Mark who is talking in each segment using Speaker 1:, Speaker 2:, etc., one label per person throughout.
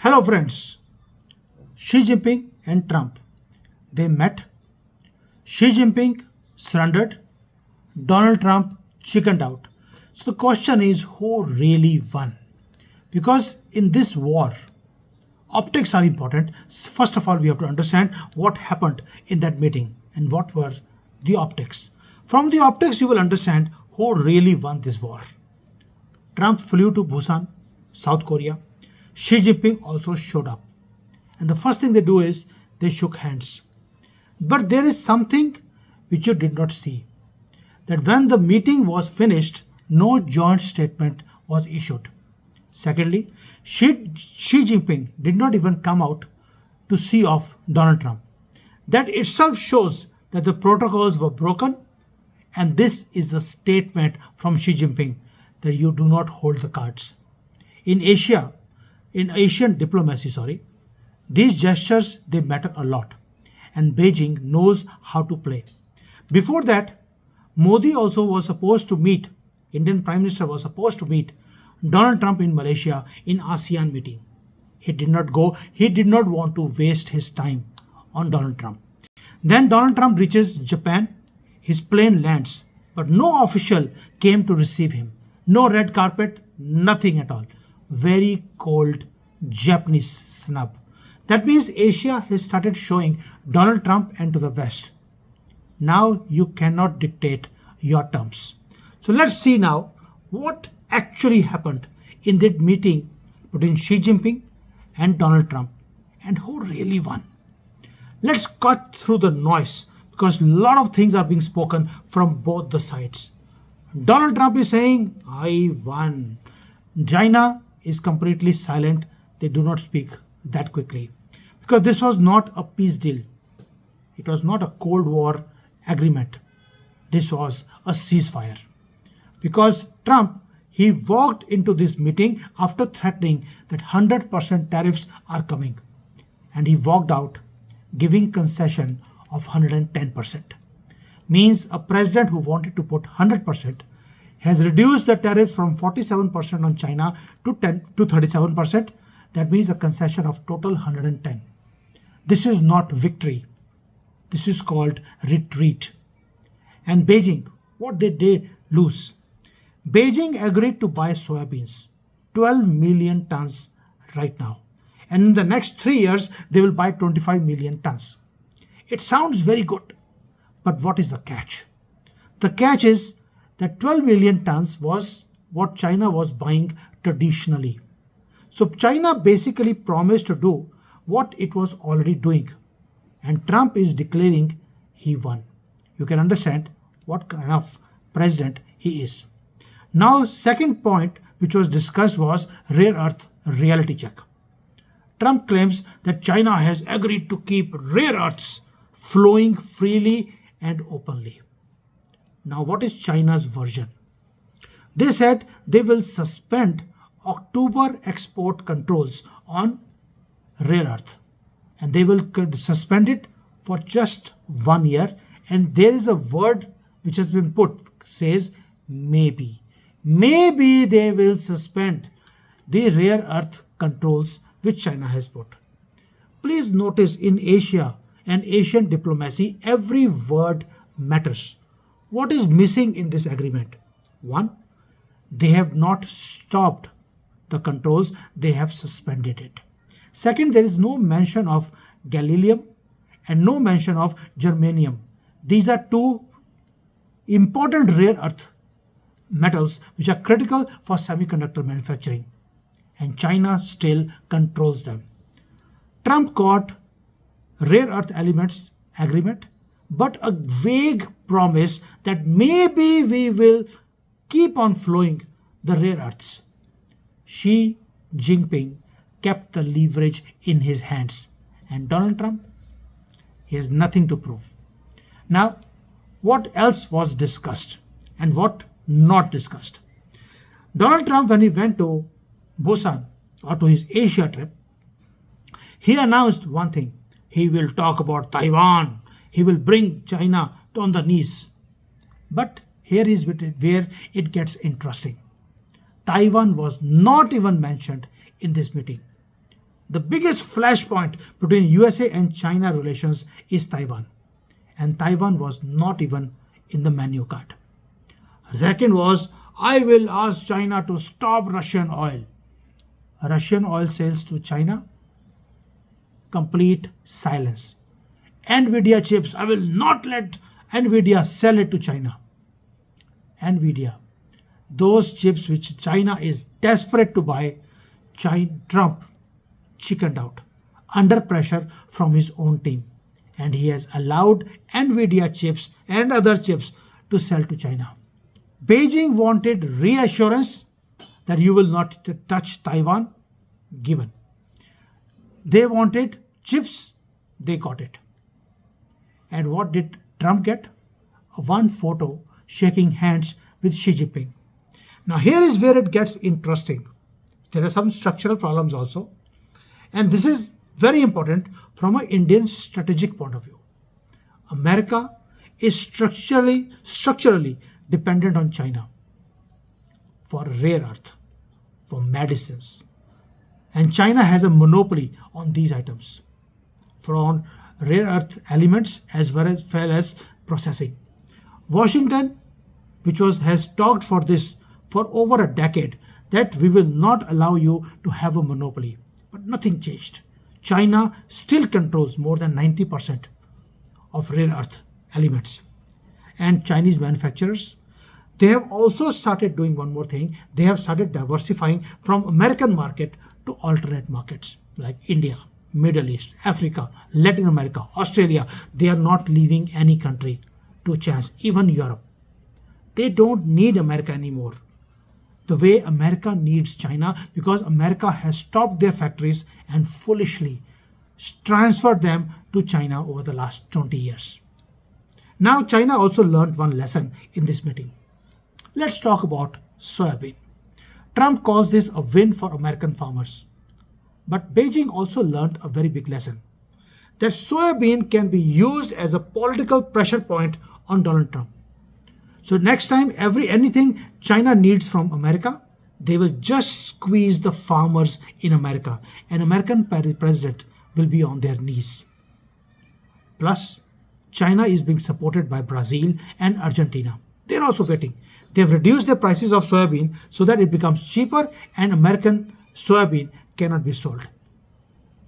Speaker 1: Hello friends, Xi Jinping and Trump. They met. Xi Jinping surrendered. Donald Trump chickened out. So the question is who really won? Because in this war, optics are important. First of all, we have to understand what happened in that meeting and what were the optics. From the optics, you will understand who really won this war. Trump flew to Busan, South Korea. Xi Jinping also showed up. And the first thing they do is they shook hands. But there is something which you did not see. That when the meeting was finished, no joint statement was issued. Secondly, Xi Jinping did not even come out to see off Donald Trump. That itself shows that the protocols were broken, and this is a statement from Xi Jinping that you do not hold the cards. In Asian diplomacy, these gestures they matter a lot, and Beijing knows how to play. Before that, Modi also was supposed to meet, Indian Prime Minister was supposed to meet Donald Trump in Malaysia in ASEAN meeting. He did not go. He did not want to waste his time on Donald Trump. Then Donald Trump reaches Japan. His plane lands, but no official came to receive him. No red carpet, nothing at all. Very cold Japanese snub. That means Asia has started showing Donald Trump and to the West. Now you cannot dictate your terms. So let's see now what actually happened in that meeting between Xi Jinping and Donald Trump and who really won. Let's cut through the noise because a lot of things are being spoken from both the sides. Donald Trump is saying, I won. China is completely silent. They do not speak that quickly because this was not a peace deal. It was not a Cold War agreement. This was a ceasefire. Because Trump, he walked into this meeting after threatening that 100% tariffs are coming. And he walked out giving concession of 110%. Means a president who wanted to put 100% has reduced the tariff from 47% on China to 37%. That means a concession of total 110. This is not victory. This is called retreat. And Beijing, what did they lose? Beijing agreed to buy soybeans, 12 million tons right now. And in the next 3 years, they will buy 25 million tons. It sounds very good. But what is the catch? The catch is that 12 million tons was what China was buying traditionally. So China basically promised to do what it was already doing. And Trump is declaring he won. You can understand what kind of president he is. Now, second point which was discussed was rare earth reality check. Trump claims that China has agreed to keep rare earths flowing freely and openly. Now, what is China's version? They said they will suspend October export controls on rare earth and they will suspend it for just 1 year. And there is a word which has been put, says maybe. Maybe they will suspend the rare earth controls which China has put. Please notice in Asia and Asian diplomacy, every word matters. What is missing in this agreement? One, they have not stopped the controls, they have suspended it. Second, there is no mention of gallium and no mention of germanium. These are two important rare earth metals which are critical for semiconductor manufacturing. And China still controls them. Trump got rare earth elements agreement, but a vague promise that maybe we will keep on flowing the rare earths. Xi Jinping kept the leverage in his hands. And Donald Trump, he has nothing to prove. Now, what else was discussed and what not discussed? Donald Trump, when he went to Busan or to his Asia trip, he announced one thing. He will talk about Taiwan. He will bring China on the knees. But here is where it gets interesting. Taiwan was not even mentioned in this meeting. The biggest flashpoint between USA and China relations is Taiwan. And Taiwan was not even in the menu card. Second was, I will ask China to stop Russian oil. Russian oil sales to China, complete silence. Nvidia chips, I will not let Nvidia sell it to China. Nvidia, those chips which China is desperate to buy, Trump chickened out under pressure from his own team. And he has allowed Nvidia chips and other chips to sell to China. Beijing wanted reassurance that you will not touch Taiwan, given. They wanted chips, they got it. And what did Trump get? One photo shaking hands with Xi Jinping. Now here is where it gets interesting. There are some structural problems also. And this is very important from an Indian strategic point of view. America is structurally dependent on China for rare earth, for medicines. And China has a monopoly on these items, from rare earth elements as well as processing. Washington, has talked for this for over a decade, that we will not allow you to have a monopoly. But nothing changed. China still controls more than 90% of rare earth elements. And Chinese manufacturers, they have also started doing one more thing. They have started diversifying from American market to alternate markets like India, Middle East, Africa, Latin America, Australia. They are not leaving any country to chance, even Europe. They don't need America anymore the way America needs China, because America has stopped their factories and foolishly transferred them to China over the last 20 years. Now China also learned one lesson in this meeting. Let's talk about soybean. Trump calls this a win for American farmers. But Beijing also learned a very big lesson, that soybean can be used as a political pressure point on Donald Trump. So next time anything China needs from America, they will just squeeze the farmers in America, and American president will be on their knees. Plus, China is being supported by Brazil and Argentina. They're also betting. They've reduced the prices of soybean so that it becomes cheaper and American soybean cannot be sold.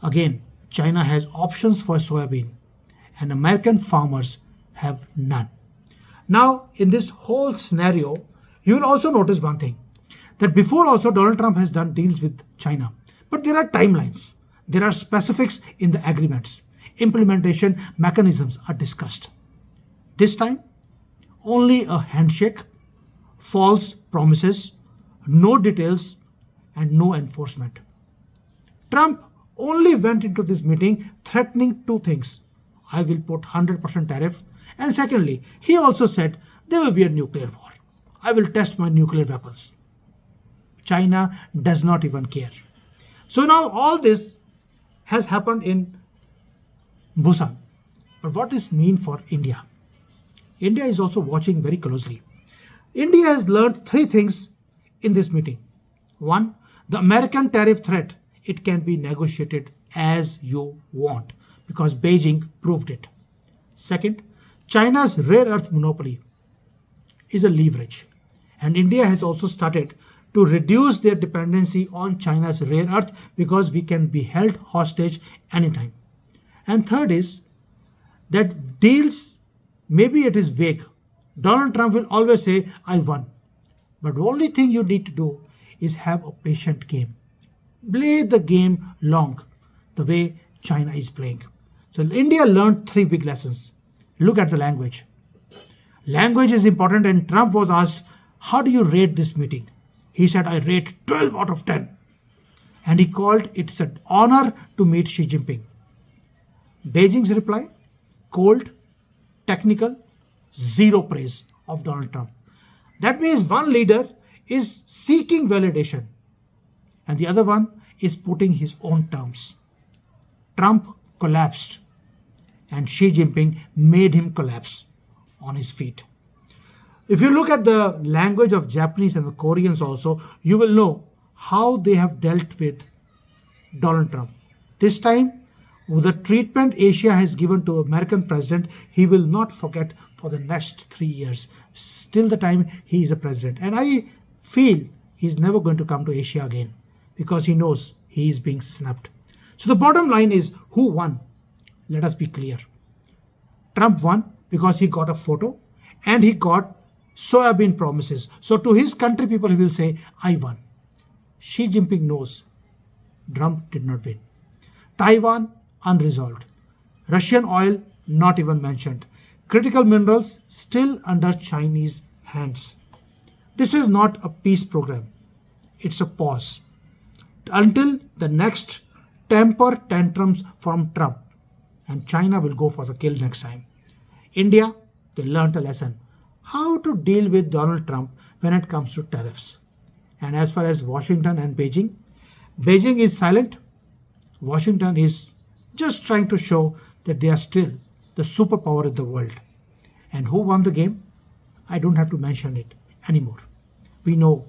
Speaker 1: Again, China has options for soybean and American farmers have none. Now, in this whole scenario, you will also notice one thing, that before also Donald Trump has done deals with China. But there are timelines. There are specifics in the agreements. Implementation mechanisms are discussed. This time, only a handshake, false promises, no details, and no enforcement. Trump only went into this meeting threatening two things. I will put 100% tariff. And secondly, he also said there will be a nuclear war. I will test my nuclear weapons. China does not even care. So now all this has happened in Busan. But what does it mean for India? India is also watching very closely. India has learned three things in this meeting. One, the American tariff threat, it can be negotiated as you want because Beijing proved it. Second, China's rare earth monopoly is a leverage, and India has also started to reduce their dependency on China's rare earth because we can be held hostage anytime. And third is that deals, maybe it is vague. Donald Trump will always say, I won. But the only thing you need to do is have a patient game. Play the game long, the way China is playing. So India learned three big lessons. Look at the language. Language is important, and Trump was asked, how do you rate this meeting? He said, I rate 12 out of 10. And he called it an honor to meet Xi Jinping. Beijing's reply, cold, technical, zero praise of Donald Trump. That means one leader is seeking validation and the other one is putting his own terms. Trump collapsed and Xi Jinping made him collapse on his feet. If you look at the language of Japanese and the Koreans also, you will know how they have dealt with Donald Trump. This time, with the treatment Asia has given to American president, he will not forget for the next 3 years, till the time he is a president. And I feel he's never going to come to Asia again because he knows he is being snubbed. So the bottom line is, who won? Let us be clear. Trump won because he got a photo and he got soybean promises. So to his country people, he will say, I won. Xi Jinping knows Trump did not win. Taiwan, unresolved. Russian oil, not even mentioned. Critical minerals, still under Chinese hands. This is not a peace program. It's a pause. Until the next temper tantrums from Trump. And China will go for the kill next time. India, they learned a lesson. How to deal with Donald Trump when it comes to tariffs. And as far as Washington and Beijing, Beijing is silent. Washington is just trying to show that they are still the superpower in the world. And who won the game? I don't have to mention it anymore. We know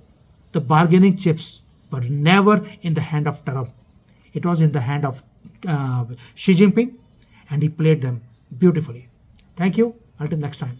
Speaker 1: the bargaining chips were never in the hand of Trump. It was in the hand of Xi Jinping, and he played them beautifully. Thank you. Until next time.